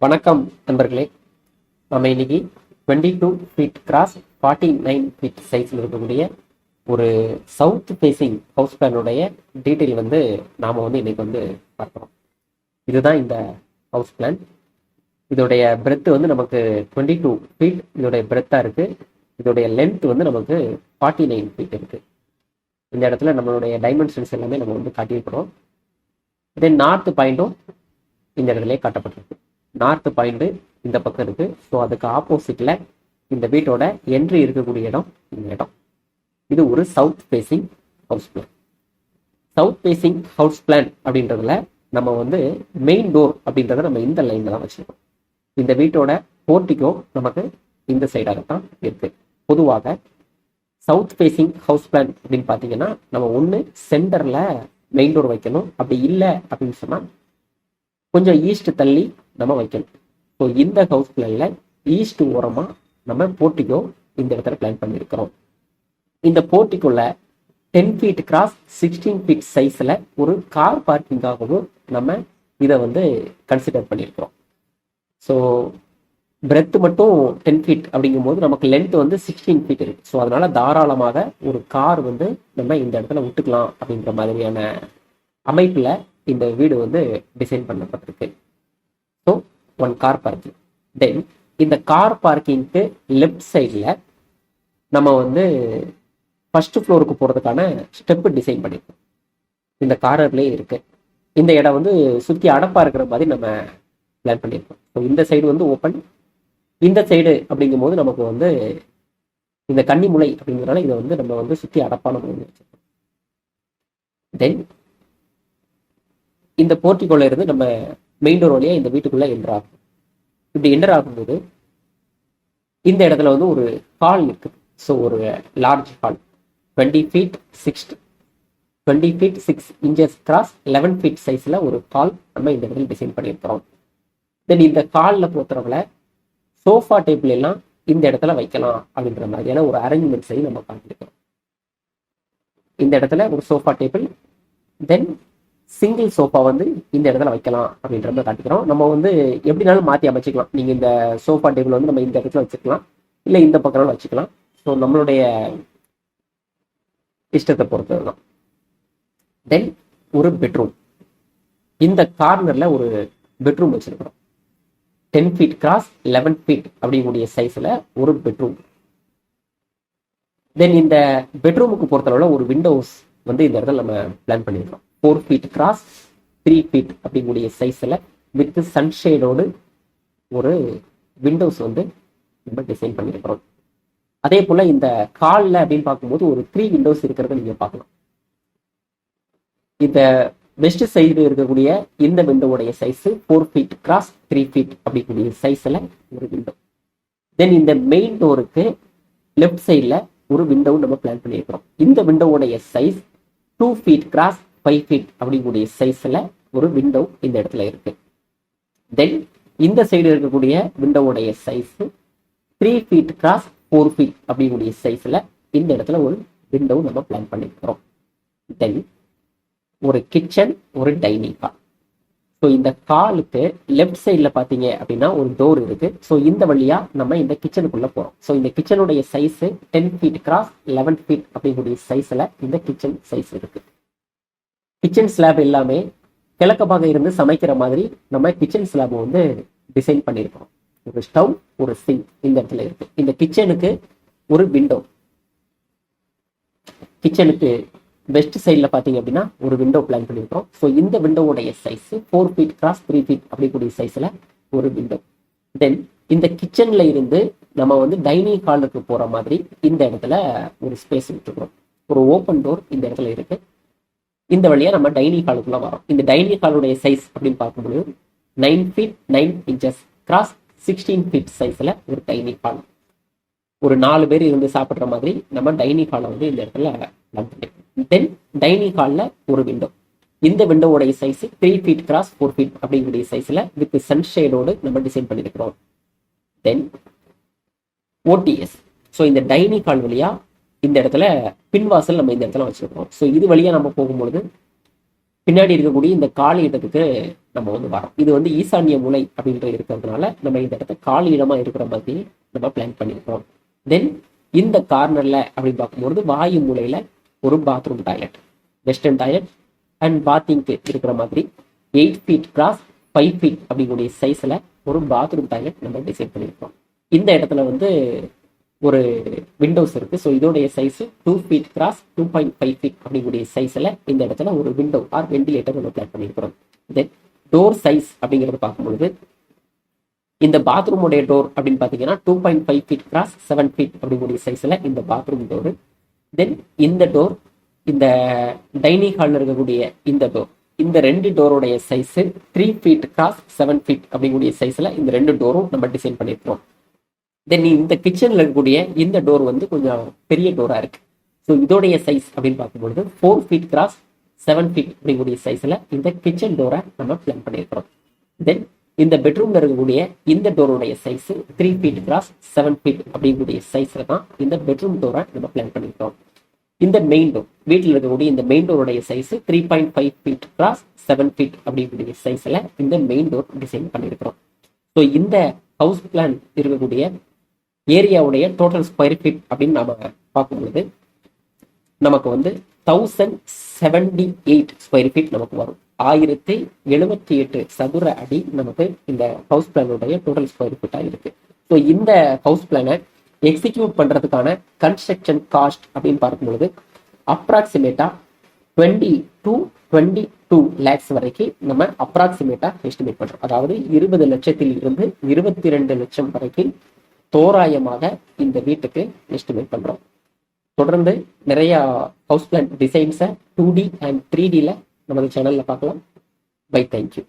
வணக்கம் நண்பர்களே. நம்ம இன்னைக்கு 22 ஃபீட் கிராஸ் 49 ஃபீட் சைஸில் இருக்கக்கூடிய ஒரு சவுத் ஃபேசிங் ஹவுஸ் பிளானுடைய டீட்டெயில் நாம் இன்னைக்கு பார்க்குறோம். இதுதான் இந்த ஹவுஸ் பிளான். இதோடைய பிரெத் நமக்கு 22 ஃபீட் இதோடைய பிரெத்தாக இருக்குது. இதோடைய லென்த் நமக்கு 49 ஃபீட் இருக்குது. இந்த இடத்துல நம்மளுடைய டைமென்ஷன்ஸ் எல்லாமே நம்ம காட்டியிருக்கிறோம். தென் நார்த் பாயிண்ட்டும் இந்த இடத்துல காட்டப்பட்டிருக்கு. நார்த் பாயிண்ட் இந்த பக்கம் இருக்கு. ஸோ அதுக்கு ஆப்போசிட்ல இந்த வீட்டோட என்ட்ரி இருக்கக்கூடிய இடம் இந்த இடம். இது ஒரு south facing house plan. South facing house plan அப்படின்றதுல நம்ம மெயின் டோர் அப்படின்றத நம்ம இந்த லைன்ல தான் வச்சிருக்கோம். இந்த வீட்டோட போர்ட்டிகோ நமக்கு இந்த சைடாகத்தான் இருக்கு. பொதுவாக சவுத் ஃபேசிங் ஹவுஸ் பிளான் அப்படின்னு பார்த்தீங்கன்னா நம்ம ஒன்று சென்டர்ல மெயின் டோர் வைக்கணும். அப்படி இல்லை அப்படின்னு சொன்னா கொஞ்சம் ஈஸ்ட் தள்ளி நம்ம வைக்கணும். ஸோ இந்த ஹவுஸ் பிளான்ல ஈஸ்ட் ஓரமா நம்ம போர்ட்டிகோ இந்த இடத்துல பிளான் பண்ணியிருக்கிறோம். இந்த போர்ட்டிகோல 10 ஃபீட் கிராஸ் 16 ஃபீட் சைஸ்ல ஒரு கார் பார்க்கிங்காகவும் நம்ம இதை கன்சிடர் பண்ணியிருக்கிறோம். ஸோ பிரெத் மட்டும் 10 ஃபீட் அப்படிங்கும்போது நமக்கு லென்த் 16 ஃபீட் இருக்கு. ஸோ அதனால தாராளமாக ஒரு கார் நம்ம இந்த இடத்துல விட்டுக்கலாம் அப்படின்ற மாதிரியான அமைப்புல இந்த வீடு டிசைன் பண்ணப்பட்டிருக்கு. So one car parking. Then இந்த கார் பார்க்கிங்க்கு லெஃப்ட் சைடில் நம்ம ஃபர்ஸ்ட் ஃப்ளோருக்கு போகிறதுக்கான ஸ்டெப்பு டிசைன் பண்ணியிருக்கோம். இந்த காரர்லேயே இருக்கு. இந்த இடம் சுற்றி அடப்பா இருக்கிற மாதிரி நம்ம பிளான் பண்ணியிருக்கோம். ஸோ இந்த சைடு ஓப்பன், இந்த சைடு அப்படிங்கும் போது நமக்கு இந்த கன்னிமுலை அப்படிங்கிறனால இதை நம்ம சுற்றி அடப்பா நம்ம வச்சிருக்கோம். தென் இந்த போர்ட்டிகோல இருந்து நம்ம மெயின் டோர் வழியா இந்த வீட்டுக்குள்ள என்டர் ஆகும். இப்படி என்டர் ஆகும்போது இந்த இடத்துல ஒரு ஹால் இருக்கு. ஸோ ஒரு large hall 20 feet 6 inches cross 11 feet சைஸ்ல ஒரு ஹால் நம்ம இந்த இடத்துல டிசைன் பண்ணியிருக்கிறோம். தென் இந்த ஹாலில் பொறுத்தவரை சோஃபா டேபிள் எல்லாம் இந்த இடத்துல வைக்கலாம் அப்படின்ற மாதிரியான ஒரு அரேஞ்ச்மெண்ட்ஸை நம்ம பார்த்துருக்கிறோம். இந்த இடத்துல ஒரு சோஃபா டேபிள், தென் சிங்கிள் சோஃபா இந்த இடத்துல வைக்கலாம் அப்படின்றத காட்டிக்கிறோம். நம்ம எப்படினாலும் மாற்றி அமைச்சிக்கலாம். நீங்க இந்த சோஃபா டேபிள் நம்ம இந்த இடத்துல வச்சுக்கலாம், இல்லை இந்த பக்கம் வச்சுக்கலாம். ஸோ நம்மளுடைய இஷ்டத்தை பொறுத்தது தான். தென் ஒரு பெட்ரூம், இந்த கார்னர்ல ஒரு பெட்ரூம் வச்சிருக்கிறோம். 10 ஃபீட் கிராஸ் 11 ஃபீட் அப்படிங்கக்கூடிய சைஸ்ல ஒரு பெட்ரூம். தென் இந்த பெட்ரூமுக்கு பொறுத்தளவுல ஒரு விண்டோஸ் இந்த இடத்துல நம்ம பிளான் பண்ணியிருக்கோம். 4 ஃபீட் கிராஸ் 3 ஃபீட் அப்படிங்கக்கூடிய சைஸ்ல வித் சன்ஷேடோடு ஒரு விண்டோஸ் நம்ம டிசைன் பண்ணியிருக்கிறோம். அதே போல இந்த ஹால்ல அப்படின்னு பார்க்கும்போது ஒரு 3 விண்டோஸ் இருக்கிறத நீங்க பார்க்கலாம். இந்த வெஸ்ட் சைடு இருக்கக்கூடிய இந்த விண்டோவுடைய சைஸ் 4 ஃபீட் கிராஸ் 3 ஃபீட் அப்படிங்கக்கூடிய சைஸ்ல ஒரு விண்டோ. தென் இந்த மெயின் டோருக்கு லெஃப்ட் சைட்ல ஒரு விண்டோ நம்ம பிளான் பண்ணியிருக்கிறோம். இந்த விண்டோவுடைய சைஸ் 2 ஃபீட் கிராஸ் 5 ஃபீட் அப்படிங்கக்கூடிய சைஸ்ல ஒரு விண்டோ இந்த இடத்துல இருக்கு. தென் இந்த சைடு இருக்கக்கூடிய விண்டோவுடைய சைஸ் 3 ஃபீட் கிராஸ் 4 ஃபீட் அப்படிங்கக்கூடிய சைஸ்ல இந்த இடத்துல ஒரு விண்டோ நம்ம பிளான் பண்ணிருக்கிறோம். தென் ஒரு கிச்சன், ஒரு டைனிங் ஹால். ஸோ இந்த ஹாலுக்கு லெஃப்ட் சைட்ல பாத்தீங்க அப்படின்னா ஒரு டோர் இருக்கு. ஸோ இந்த வழியா நம்ம இந்த கிச்சனுக்குள்ள போறோம். ஸோ இந்த கிச்சனுடைய சைஸ் 10 ஃபீட் கிராஸ் 11 ஃபீட் அப்படிங்கக்கூடிய சைஸ்ல இந்த கிச்சன் சைஸ் இருக்கு. கிச்சன் ஸ்லாப் எல்லாமே கிழக்க பக்கம் இருந்து சமைக்கிற மாதிரி நம்ம கிச்சன் ஸ்லாப் டிசைன் பண்ணியிருக்கோம். ஒரு ஸ்டவ், ஒரு சிங்க் இந்த இடத்துல இருக்கு. இந்த கிச்சனுக்கு ஒரு விண்டோ, கிச்சனுக்கு வெஸ்ட் சைட்ல பாத்தீங்க அப்படின்னா ஒரு விண்டோ பிளான் பண்ணியிருக்கோம். ஸோ இந்த விண்டோவுடைய சைஸ் 4 ஃபீட் கிராஸ் 3 ஃபீட் அப்படிக்கூடிய சைஸ்ல ஒரு விண்டோ. தென் இந்த கிச்சன்ல இருந்து நம்ம டைனிங் ஹாலுக்கு போற மாதிரி இந்த இடத்துல ஒரு ஸ்பேஸ் விட்டுருக்கோம். ஒரு ஓப்பன் டோர் இந்த இடத்துல இருக்கு. இந்த வழியா நம்ம டைனிங் ஹாலுக்குள்ள வரோம். இந்த டைனிங் ஹாலுடைய சைஸ் அப்படின்னு பார்க்கும்போது 9 ஃபீட் 9 இன்ச்சஸ் கிராஸ் 16 ஃபீட் சைஸ்ல ஒரு டைனிங் ஹால். ஒரு 4 பேர் இருந்து சாப்பிட்ற மாதிரி நம்ம டைனிங் ஹாலை இந்த இடத்துல பிளான் பண்ணிருக்கோம். தென் டைனிங் ஹால்ல ஒரு விண்டோ. இந்த விண்டோவுடைய சைஸ் 3 ஃபீட் கிராஸ் 4 ஃபீட் அப்படிங்கக்கூடிய சைஸ்ல வித் சன்ஷேடோடு நம்ம டிசைன் பண்ணிருக்கிறோம். தென் ஓடிஎஸ். ஸோ இந்த டைனிங் ஹால் வழியா இந்த இடத்துல பின்வாசல் நம்ம இந்த இடத்துல வச்சிருக்கோம். ஸோ இது வழியா நம்ம போகும்பொழுது பின்னாடி இருக்கக்கூடிய இந்த காலி இடத்துக்கு நம்ம வந்து வரோம். இது வந்து ஈசான்ய மூலை அப்படின்ற இருக்கிறதுனால நம்ம இந்த இடத்த காலி இடமா இருக்கிற மாதிரி நம்ம பிளான் பண்ணியிருக்கோம். தென் இந்த கார்னர்ல அப்படின்னு பார்க்கும்போது வாயு மூலையில ஒரு bathroom toilet, western toilet and பாத்திங்க்கு இருக்கிற மாதிரி 8 ஃபீட் கிராஸ் 5 ஃபீட் அப்படிங்கக்கூடிய சைஸ்ல ஒரு பாத்ரூம் டாய்லெட் நம்ம டிசைன் பண்ணியிருக்கோம். இந்த இடத்துல வந்து ஒரு விண்டோஸ் இருக்கு. ஸோ இதோடைய சைஸ் 2 ஃபீட் கிராஸ் 2.5 ஃபீட் அப்படிங்கக்கூடிய சைஸ்ல இந்த இடத்துல ஒரு விண்டோ ஆர் வெண்டிலேட்டர் நம்ம பிளான் பண்ணியிருக்கிறோம். தென் டோர் சைஸ் அப்படிங்கிறது பார்க்கும்பொழுது இந்த பாத்ரூமுடைய டோர் அப்படின்னு பார்த்தீங்கன்னா 2.5 ஃபீட் கிராஸ் 7 ஃபீட் அப்படிங்கக்கூடிய சைஸ்ல இந்த பாத்ரூம் டோரு. தென் இந்த டோர், இந்த டைனிங் ஹாலில் இருக்கக்கூடிய இந்த டோர், இந்த ரெண்டு டோருடைய சைஸ் 3 ஃபீட் கிராஸ் 7 ஃபீட் அப்படிங்கக்கூடிய சைஸ்ல இந்த ரெண்டு டோரும் நம்ம டிசைன் பண்ணியிருக்கிறோம். தென் இந்த கிச்சன்ல இருக்கக்கூடிய இந்த டோர் வந்து கொஞ்சம் பெரிய டோரா இருக்கு. ஸோ இதோடைய சைஸ் அப்படின்னு பார்க்கும்பொழுது 4 ஃபீட் கிராஸ் 7 ஃபீட் அப்படிங்கக்கூடிய சைஸ்ல இந்த கிச்சன் டோரை நம்ம பிளான் பண்ணியிருக்கிறோம். தென் இந்த பெட்ரூம்ல இருக்கக்கூடிய இந்த டோருடைய சைஸ் 3 ஃபீட் கிராஸ் 7 ஃபீட் அப்படிங்கக்கூடிய சைஸ்ல தான் இந்த பெட்ரூம் டோரை நம்ம பிளான் பண்ணியிருக்கிறோம். இந்த மெயின் டோர், வீட்டில் இருக்கக்கூடிய இந்த மெயின் டோருடைய சைஸ் 3.5 ஃபீட் கிராஸ் 7 ஃபீட் அப்படிங்கக்கூடிய சைஸ்ல இந்த மெயின் டோர் டிசைன் பண்ணியிருக்கிறோம். ஸோ இந்த ஹவுஸ் பிளான் இருக்கக்கூடிய ஏரியாவுடைய டோட்டல் ஸ்கொயர் ஃபீட் அப்படின்னு நாம பார்க்கும்போது நமக்கு வந்து 1078 ஸ்கொயர் ஃபீட் நமக்கு வரும். 1078 சதுர அடி நமக்கு இந்த ஹவுஸ் பிளானுடைய டோட்டல் ஸ்கொயர் ஃபீட்டா இருக்கு. ஸோ இந்த ஹவுஸ் பிளானை எக்ஸிக்யூட் பண்றதுக்கான கன்ஸ்ட்ரக்ஷன் காஸ்ட் அப்படின்னு பார்க்கும்பொழுது அப்ராக்சிமேட்டா 22 lakhs வரைக்கும் நம்ம அப்ராக்சிமேட்டா எஸ்டிமேட் பண்றோம். அதாவது 20 லட்சத்தில் இருந்து 22 லட்சம் வரைக்கும் தோராயமாக இந்த வீட்டுக்கு எஸ்டிமேட் பண்றோம். தொடர்ந்து நிறைய ஹவுஸ் பிளான் டிசைன்ஸை 2D அண்ட் 3Dல நமது சேனல்ல பார்க்கலாம். Bye, thank you.